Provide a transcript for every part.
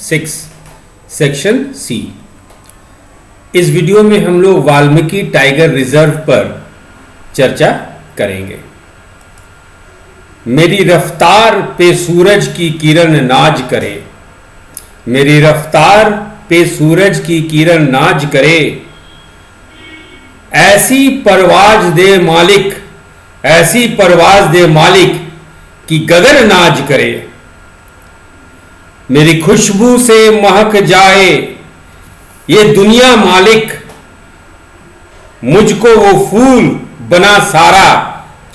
6 section सी। इस video में हम लोग वाल्मीकि टाइगर रिजर्व पर चर्चा करेंगे। मेरी रफ्तार पे सूरज की किरण नाज करे, मेरी रफ्तार पे सूरज की किरण नाज करे, ऐसी परवाज दे मालिक, ऐसी परवाज दे मालिक कि गगन नाज करे। मेरी खुशबू से महक जाए ये दुनिया मालिक, मुझको वो फूल बना सारा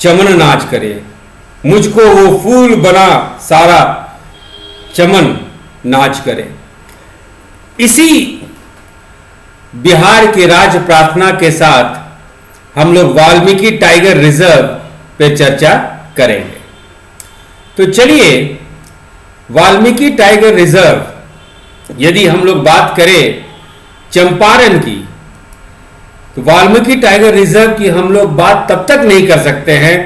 चमन नाज करे, मुझको वो फूल बना सारा चमन नाच करे। इसी बिहार के राज प्रार्थना के साथ हम लोग वाल्मीकि टाइगर रिजर्व पे चर्चा करेंगे। तो चलिए, वाल्मीकि टाइगर रिजर्व यदि हम लोग बात करें चंपारण की, तो वाल्मीकि टाइगर रिजर्व की हम लोग बात तब तक नहीं कर सकते हैं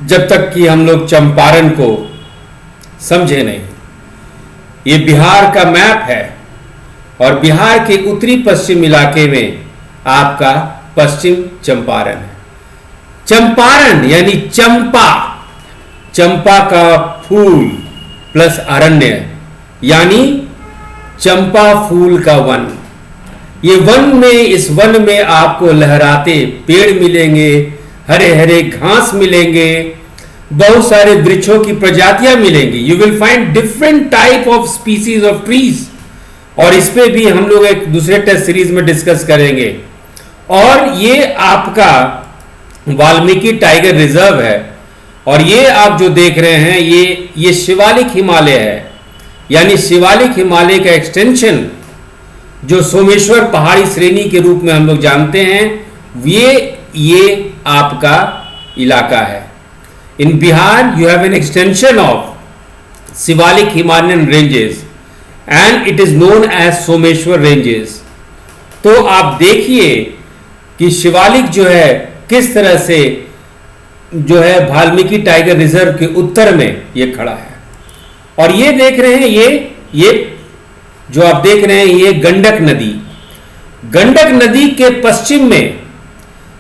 जब तक कि हम लोग चंपारण को समझे नहीं। ये बिहार का मैप है और बिहार के उत्तरी पश्चिम इलाके में आपका पश्चिम चंपारण है। चंपारण यानी चंपा, चंपा का फूल प्लस अरण्य यानी चंपा फूल का वन। ये वन में, इस वन में आपको लहराते पेड़ मिलेंगे, हरे हरे घास मिलेंगे, बहुत सारे वृक्षों की प्रजातियां मिलेंगी। You will find different type of species of trees, और इस पे भी हम लोग एक दूसरे टेस्ट सीरीज में डिस्कस करेंगे। और ये आपका वाल्मीकि टाइगर रिजर्व है, और ये आप जो देख रहे हैं ये शिवालिक हिमालय है, यानी शिवालिक हिमालय का एक्सटेंशन जो सोमेश्वर पहाड़ी श्रेणी के रूप में हम लोग जानते हैं, ये आपका इलाका है। In Bihar you have an extension of Shivalik Himalayan ranges and it is known as Someshwar ranges. तो आप देखिए कि शिवालिक जो है किस तरह से जो है वाल्मीकि टाइगर रिजर्व के उत्तर में ये खड़ा है। और ये देख रहे हैं, ये जो आप देख रहे हैं ये गंडक नदी, गंडक नदी के पश्चिम में,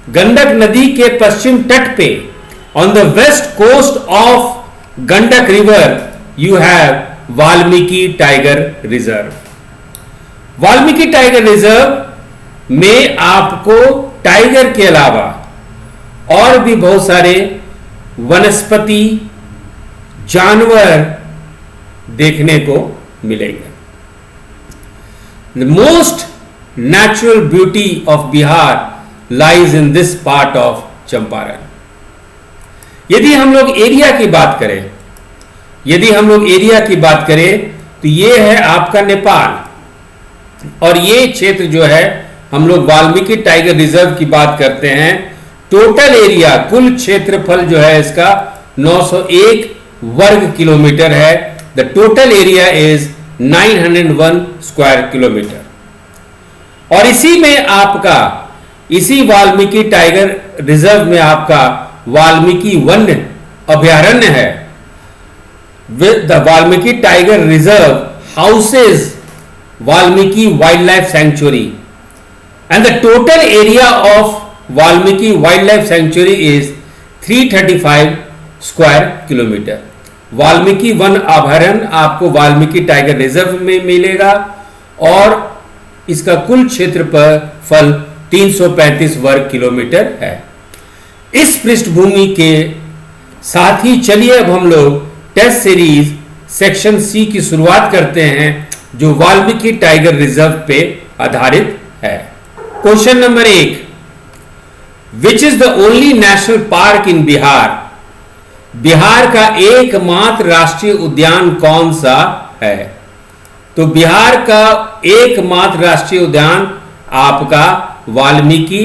गंडक नदी के पश्चिम तट पे on the west coast of Gandak river you have Valmiki tiger reserve. Valmiki tiger reserve में आपको टाइगर के अलावा और भी बहुत सारे वनस्पति, जानवर देखने को मिलेंगे। The most natural beauty of Bihar lies in this part of Champaran. यदि हम लोग एरिया की बात करें, यदि हम लोग एरिया की बात करें तो ये है आपका नेपाल, और ये क्षेत्र जो है हम लोग वाल्मीकि टाइगर रिजर्व की बात करते हैं। टोटल एरिया, कुल क्षेत्रफल जो है इसका 901 वर्ग किलोमीटर है। The total area is 901 square kilometre. और इसी में आपका, इसी वाल्मीकि टाइगर रिजर्व में आपका वाल्मीकि वन्य अभयारण्य है। The Valmiki tiger reserve houses Valmiki wild life sanctuary and the total area of Valmiki wild life sanctuary is 335 square kilometre. Valmiki one अभयारण्य आपको वाल्मीकि टाइगर रिजर्व में मिलेगा और इसका कुल क्षेत्रफल 335 वर्ग किलोमीटर है। इस पृष्ठभूमि के साथ ही चलिए अब हम लोग टेस्ट सीरीज सेक्शन सी की शुरुआत करते हैं, जो वाल्मीकि टाइगर रिजर्व पे आधारित है। Question number 1, which is the only national park इन बिहार? बिहार का एकमात्र राष्ट्रीय उद्यान कौन सा है? तो बिहार का एकमात्र राष्ट्रीय उद्यान आपका वाल्मीकि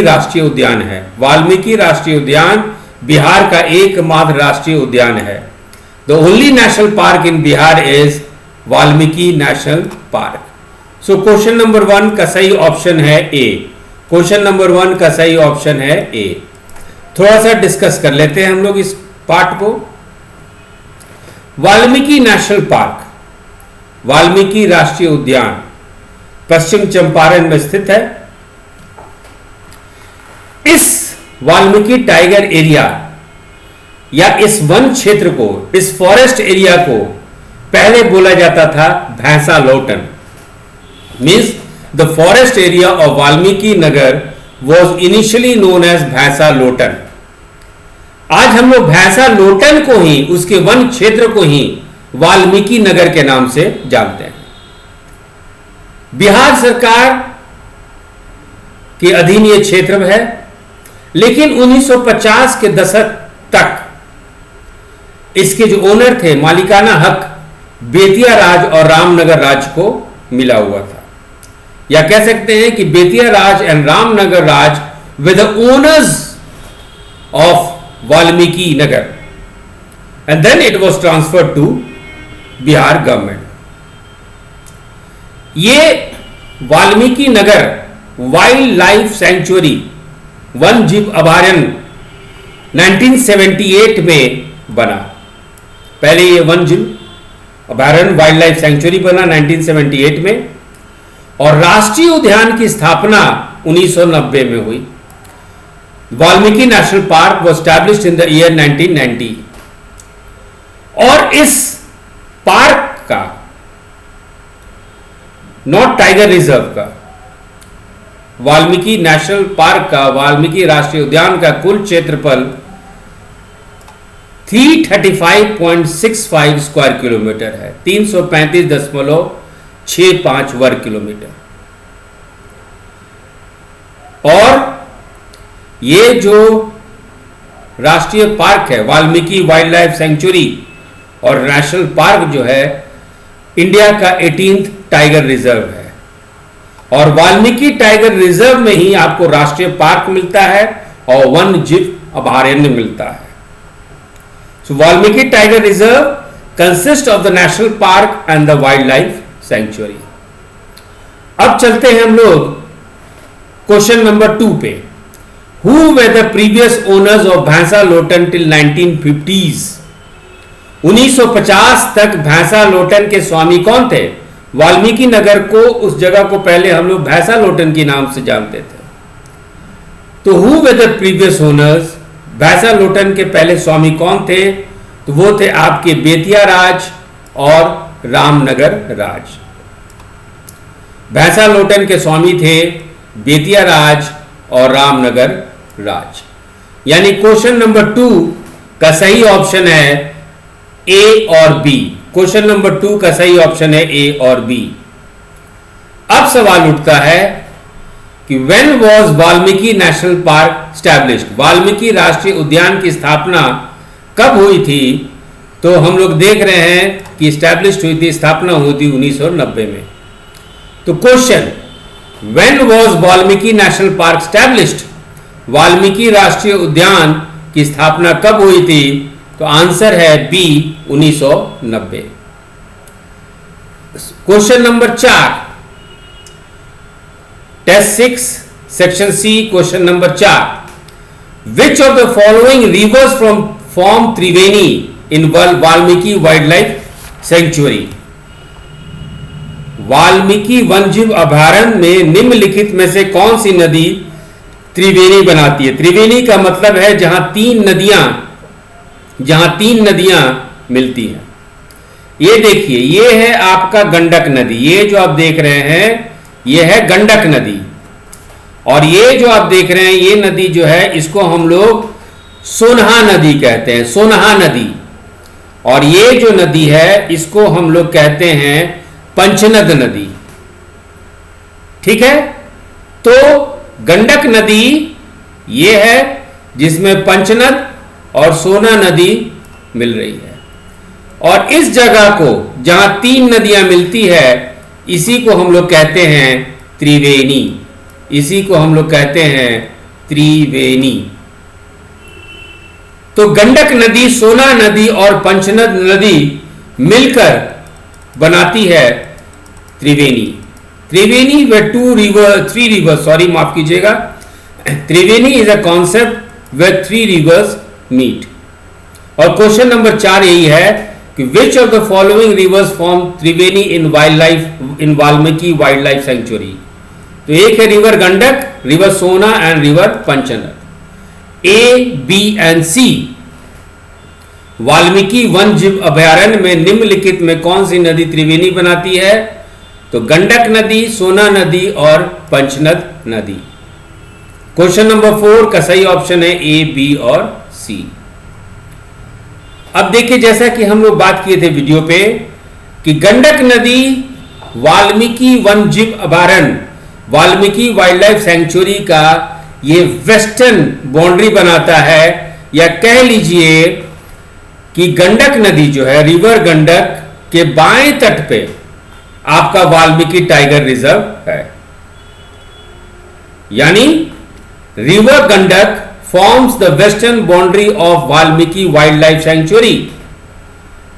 राष्ट्रीय उद्यान है। वाल्मीकि राष्ट्रीय उद्यान बिहार का एकमात्र राष्ट्रीय उद्यान है। The only national park in Bihar is Valmiki national park. So question number 1 का सही ऑप्शन है ए। क्वेश्चन नंबर 1 का सही ऑप्शन है ए। थोड़ा सा डिस्कस कर लेते हैं हम लोग इस पार्ट को। वाल्मीकि नेशनल पार्क वाल्मीकि राष्ट्रीय उद्यान पश्चिम चंपारण में स्थित है। इस वाल्मीकि टाइगर एरिया या इस वन क्षेत्र को, इस फॉरेस्ट एरिया को पहले बोला जाता था Bhainsa Lotan, means the forest area of Valmiki Nagar was initially known as Bhainsa Lotan. आज हम लोग भैंसा लोटन को ही, उसके वन क्षेत्र को ही वाल्मीकि नगर के नाम से जानते हैं। बिहार सरकार के अधीन यह क्षेत्र है, लेकिन 1950 के दशक तक इसके जो ओनर थे, मालिकाना हक बेतिया राज और रामनगर राज को मिला हुआ था, या कह सकते हैं कि Bettiah Raj and Ramnagar Raj were the owners of Valmiki Nagar, and then it was transferred to Bihar government. ये Valmiki Nagar wild life sanctuary, वन जीव अभयारण्य 1978 में बना। पहले ये वन जीव अभयारण्य वाइल्ड लाइफ सेंचुरी बना 1978 में, और राष्ट्रीय उद्यान की स्थापना 1990 में हुई। Valmiki national park was established in the year 1990। और इस पार्क का, नॉट टाइगर रिजर्व का, वाल्मीकि नेशनल पार्क का, वाल्मीकि राष्ट्रीय उद्यान का कुल क्षेत्रफल 335.65 स्क्वायर किलोमीटर है, 335.65 वर्ग किलोमीटर। और ये जो राष्ट्रीय पार्क है, वाल्मीकि वाइल्ड लाइफ सेंचुरी और नेशनल पार्क जो है, इंडिया का 18th टाइगर रिजर्व है। और वाल्मीकि टाइगर रिजर्व में ही आपको राष्ट्रीय पार्क मिलता है और वन जीव अभयारण्य मिलता है। So Valmiki tiger reserve consist of the national park and the wild life sanctuary. अब चलते हैं हम लोग क्वेश्चन नंबर 2 पे। Who were the previous owners of भैंसा लोटन till 1950s? 1950 तक भैंसा लोटन के स्वामी कौन थे? वाल्मीकि नगर को, उस जगह को पहले हम लोग भैंसा लोटन के नाम से जानते थे। तो who were the previous owners? भैंसा लोटन के पहले स्वामी कौन थे? तो वो थे आपके बेतिया राज और रामनगर राज। भैंसा लोटन के स्वामी थे बेतिया राज और रामनगर राज। यानी क्वेश्चन नंबर 2 का सही ऑप्शन है ए और बी। क्वेश्चन नंबर 2 का सही ऑप्शन है ए और बी। अब सवाल उठता है कि when was Valmiki national park established? Valmiki राष्ट्रीय उद्यान की स्थापना कब हुई थी? तो हम लोग देख रहे हैं कि स्टैब्लिश्ड हुई थी, स्थापना हुई थी 1990 में। तो question, when was Valmiki national park established? Valmiki राष्ट्रीय उद्यान की स्थापना कब हुई थी? तो आंसर है B, 1990। Question number 4, test 6 section C, question number 4। Which of the following rivers from form Triveni in Valmiki wild life sanctuary? Valmiki वन्यजीव अभयारण्य में निम्नलिखित में से कौन सी नदी त्रिवेणी बनाती है? त्रिवेणी का मतलब है जहां तीन नदियां मिलती हैं। ये देखिए, ये है आपका गंडक नदी, ये जो आप देख रहे हैं ये है गंडक नदी, और ये जो आप देख रहे हैं ये नदी जो है इसको हम लोग सोनहा नदी कहते हैं, सोनहा नदी। और ये जो नदी है इसको हम लोग कहते हैं पंचनद नदी। ठीक है, तो गंडक नदी ये है जिसमें पंचनद और सोना नदी मिल रही है, और इस जगह को जहां 3 नदियां मिलती है इसी को हम लोग कहते हैं त्रिवेणी, इसी को हम लोग कहते हैं त्रिवेणी। तो गंडक नदी, सोना नदी और पंचनद नदी मिलकर बनाती है त्रिवेणी। त्रिवेणी वे 3 रिवर्स, सॉरी माफ कीजिएगा, Triveni is a concept where 3 rivers meet. और क्वेश्चन नंबर 4 यही है कि which of the following rivers form Triveni in Valmiki wild life sanctuary. तो एक है river Gandak, river Sona and river Panchnad. A, B and C. Valmiki वन जीव अभयारण्य में निम्नलिखित में कौन सी नदी त्रिवेणी बनाती है? तो गंडक नदी, सोना नदी और पंचनद नदी। क्वेश्चन नंबर 4 का सही ऑप्शन है ए, बी और सी। अब देखिए, जैसा कि हम लोग बात किए थे वीडियो पे कि गंडक नदी वाल्मीकि वन जीव अभयारण्य, वाल्मीकि वाइल्ड लाइफ सेंचुरी का ये वेस्टर्न बाउंड्री बनाता है, या कह लीजिए कि गंडक नदी जो है, रिवर गंडक के बाएं तट पे आपका वाल्मीकि टाइगर रिजर्व है। यानी river Gandak forms the western boundary of Valmiki wild life sanctuary.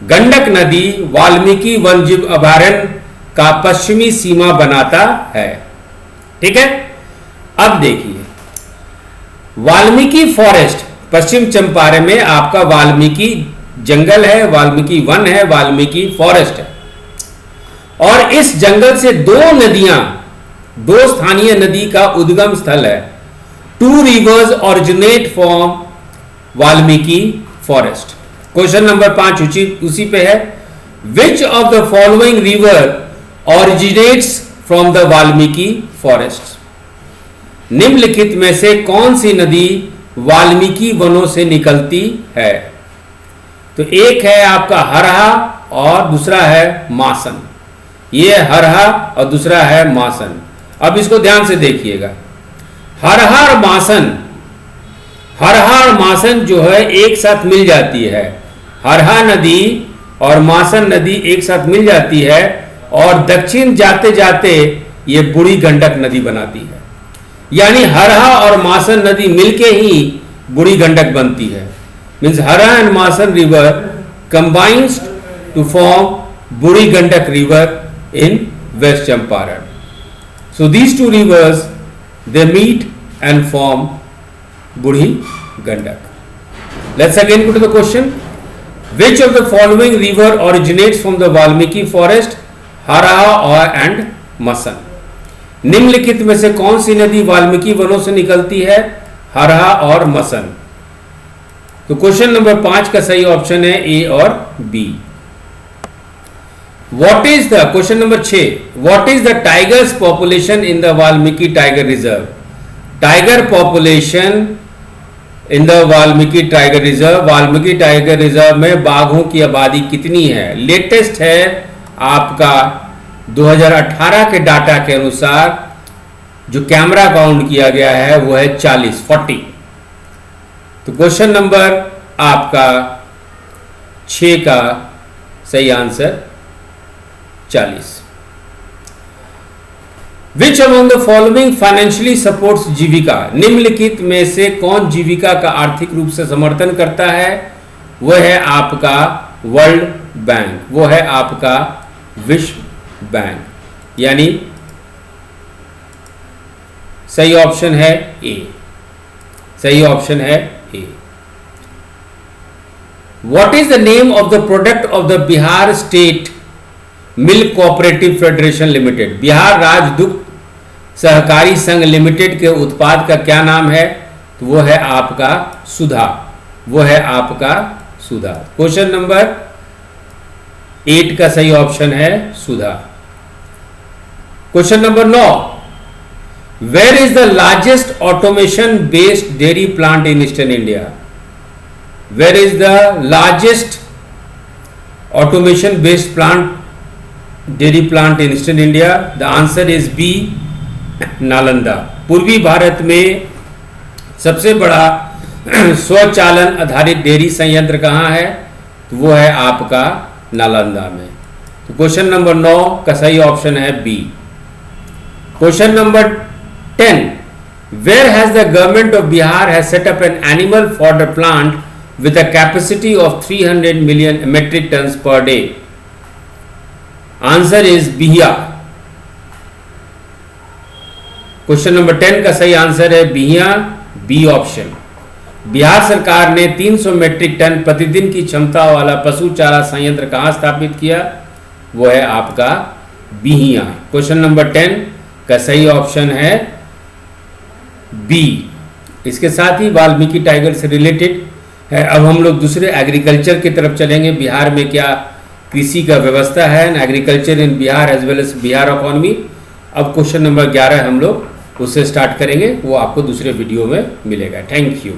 Gandak नदी वाल्मीकि वन जीव अभयारण्य का पश्चिमी सीमा बनाता है। ठीक है, अब देखिए, वाल्मीकि फॉरेस्ट पश्चिम चंपारण में आपका वाल्मीकि जंगल है, वाल्मीकि वन है, वाल्मीकि फॉरेस्ट है। और इस जंगल से दो स्थानीय नदी का उद्गम स्थल है। 2 rivers originate from Valmiki forest. Question number 5 उसी पे है। विच of the following river originates from the Valmiki forest? निम्नलिखित में से कौन सी नदी वाल्मीकि वनों से निकलती है? तो एक है आपका हरहा और दूसरा है मासन। ये हरहा और दूसरा है मासन। अब इसको ध्यान से देखिएगा। हरहा और मासन जो है एक साथ मिल जाती है। हरहा नदी और मासन नदी एक साथ मिल जाती है और दक्षिण जाते जाते ये बूढ़ी गंडक नदी बनाती है। यानी हरहा और मासन नदी मिलके ही बूढ़ी गंडक बनती है। Means Harha and Masan river combines to form Budhi Gandak river in West Champaran. So these 2 rivers they meet and form Budhi Gandak. Let's again go to the question. Which of the following river originates from the Valmiki forest? Haraha and Masan. निम्नलिखित में से कौन सी नदी वाल्मीकि वनों से निकलती है? हरहा और मसन। तो क्वेश्चन नंबर 5 का सही ऑप्शन है ए और B. What is the question number 6? What is the tigers population in the Valmiki Tiger Reserve? Tiger population in the Valmiki Tiger Reserve, Valmiki tiger reserve में बाघों की आबादी कितनी है? लेटेस्ट है आपका 2018 के डाटा के अनुसार जो कैमरा काउंट किया गया है वो है 40। तो क्वेश्चन नंबर आपका 6 का सही answer 40। Which among the following financially supports Jeevika? निम्नलिखित में से कौन जीविका का आर्थिक रूप से समर्थन करता है? वह है आपका वर्ल्ड बैंक, वो है आपका विश्व बैंक। यानी सही ऑप्शन है ए। सही ऑप्शन है A. What is the name of the product of the Bihar state milk cooperative federation limited? Bihar राज्य दुग्ध सहकारी संघ लिमिटेड के उत्पाद का क्या नाम है? तो वो है आपका सुधा। वो है आपका सुधा। क्वेश्चन नंबर 8 का सही ऑप्शन है Sudha. Question number 9, where is the largest automation based dairy plant in eastern India? Where is the largest automation based plant dairy plant in eastern India? The answer is B, Nalanda. पूर्वी भारत में सबसे बड़ा स्वचालन आधारित डेयरी संयंत्र कहाँ है? तो वो है आपका नालंदा में। तो क्वेश्चन नंबर 9 का सही ऑप्शन है B. Question number 10, where has the government of Bihar has set up an animal fodder plant with a capacity of 300 million metric tons per day? Answer is Bihiya. Question number 10 का सही answer है Bihiya, B option. Bihar सरकार ने 300 metric ton प्रतिदिन की क्षमता वाला पशु चारा संयंत्र कहाँ स्थापित किया? वो है आपका बिहिया। क्वेश्चन नंबर 10 का सही ऑप्शन है बी। इसके साथ ही वाल्मीकि टाइगर से रिलेटेड है। अब हम लोग दूसरे एग्रीकल्चर की तरफ चलेंगे। बिहार में क्या कृषि का व्यवस्था है, agriculture in Bihar as well as Bihar economy. अब क्वेश्चन नंबर 11 हम लोग उससे स्टार्ट करेंगे, वो आपको दूसरे वीडियो में मिलेगा। Thank you.